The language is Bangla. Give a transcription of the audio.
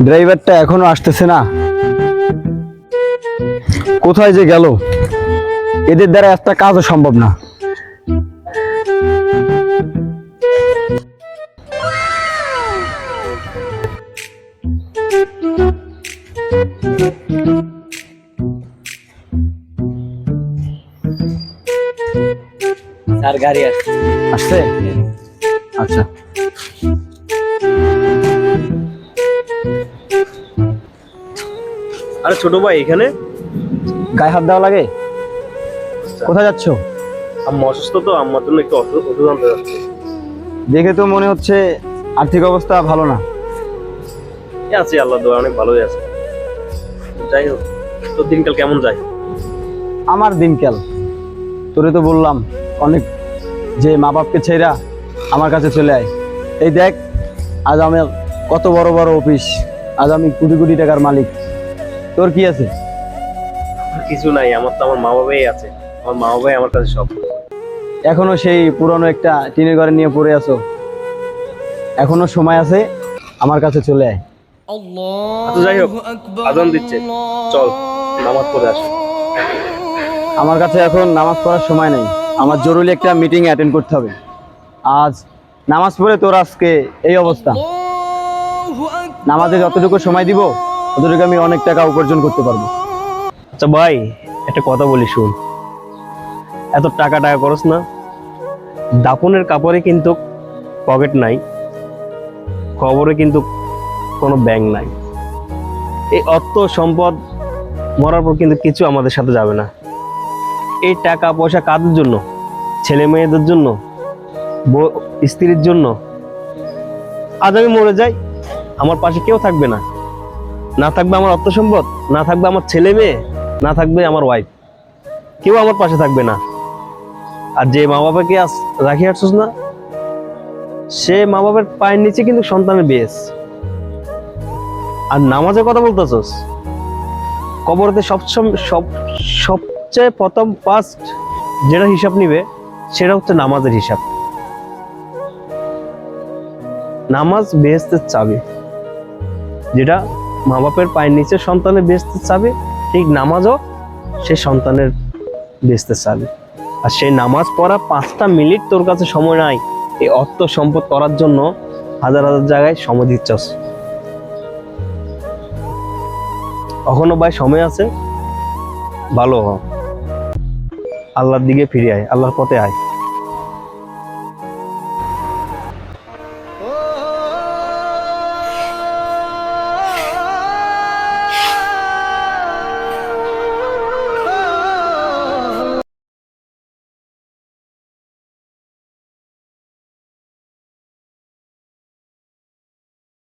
ড্রাইভারটা এখনো আসতেছে না, কোথায় যে গেল? এদের দ্বারা একটা কাজও সম্ভব না। স্যার গাড়ি আসছে। আসছে? আচ্ছা। আরে ছোট ভাই, এখানে গায়ে হাত দেওয়া লাগে? কোথায় যাচ্ছ? আম্মা অসুস্থ তো, আম্মার জন্য একটু ওষুধ আনতে যাচ্ছি। দেখে তো মনে হচ্ছে আর্থিক অবস্থা ভালো না। আছে আল্লাহ দোয়া, অনেক ভালোই আছে। যাই হোক, তোর দিনকাল কেমন যায়? আমার দিনকাল, তোরে তো বললাম অনেক, যে মা বাপকে ছেড়া আমার কাছে চলে আয়। এই দেখ, আজ আমি কত বড় বড় অফিস, আজ আমি কোটি কোটি টাকার মালিক। তোর কি আছে? কিছু নাই, আমার তো আমার মা বাবাই আছে। আমার মা বাবাই আমার কাছে সব। এখনো সেই পুরনো একটা টিনের ঘরে নিয়ে পড়ে আছো? এখনো সময় আছে, আমার কাছে চলে আয়। আচ্ছা যাই হোক, আজান দিচ্ছে, চল নামাজ পড়ে আসি। আমার কাছে এখন নামাজ পড়ার সময় নেই, আমার জরুরি একটা মিটিং অ্যাটেন্ড করতে হবে। আজ নামাজ পড়ে তোর আজকে এই অবস্থা। নামাজে যতটুকু সময় দিব ততটুকু আমি অনেক টাকা উপার্জন করতে পারবো। আচ্ছা ভাই, একটা কথা বলি শুন। এত টাকা টাকা করস না। দাপনের কাপড়ে কিন্তু পকেট নাই, খবরে কিন্তু কোনো ব্যাংক নাই। এই অর্থ সম্পদ মরার পর কিন্তু কিছু আমাদের সাথে যাবে না। এই টাকা পয়সা কাদের জন্য? ছেলে মেয়েদের জন্য, স্ত্রীর জন্য। আজ আমি মরে যাই, আমার পাশে কেউ থাকবে না। না থাকবে আমার অর্থ সম্পদ, না থাকবে আমার ছেলে মেয়ে, না থাকবে আমার ওয়াইফ, কেউ আমার পাশে থাকবে না। আর যে মা বাবাকে আজ রাখি আসছিস না, সে মা বাবার পায়ের নিচে কিন্তু সন্তানের বেশ। আর নামাজের কথা বলতেছস, কবরতে সবচেয়ে প্রথম ফার্স্ট যেটা হিসাব নিবে সেটা হচ্ছে নামাজের হিসাব। নামাজ বেহেশতের চাবি। যেটা মা বাপের পায়ের নিচে সন্তানের বেহেশতের চাবি, ঠিক নামাজও সে সন্তানের বেহেশতের চাবি। আর সেই নামাজ পড়া 5টা মিনিট তোর কাছে সময় নাই, এই অর্থ সম্পদ করার জন্য হাজার হাজার জায়গায় সময় দিচ্ছস। এখনো ভাই সময় আছে, ভালো হ, আল্লাহর দিকে ফিরে আয়, আল্লাহর পথে আয়।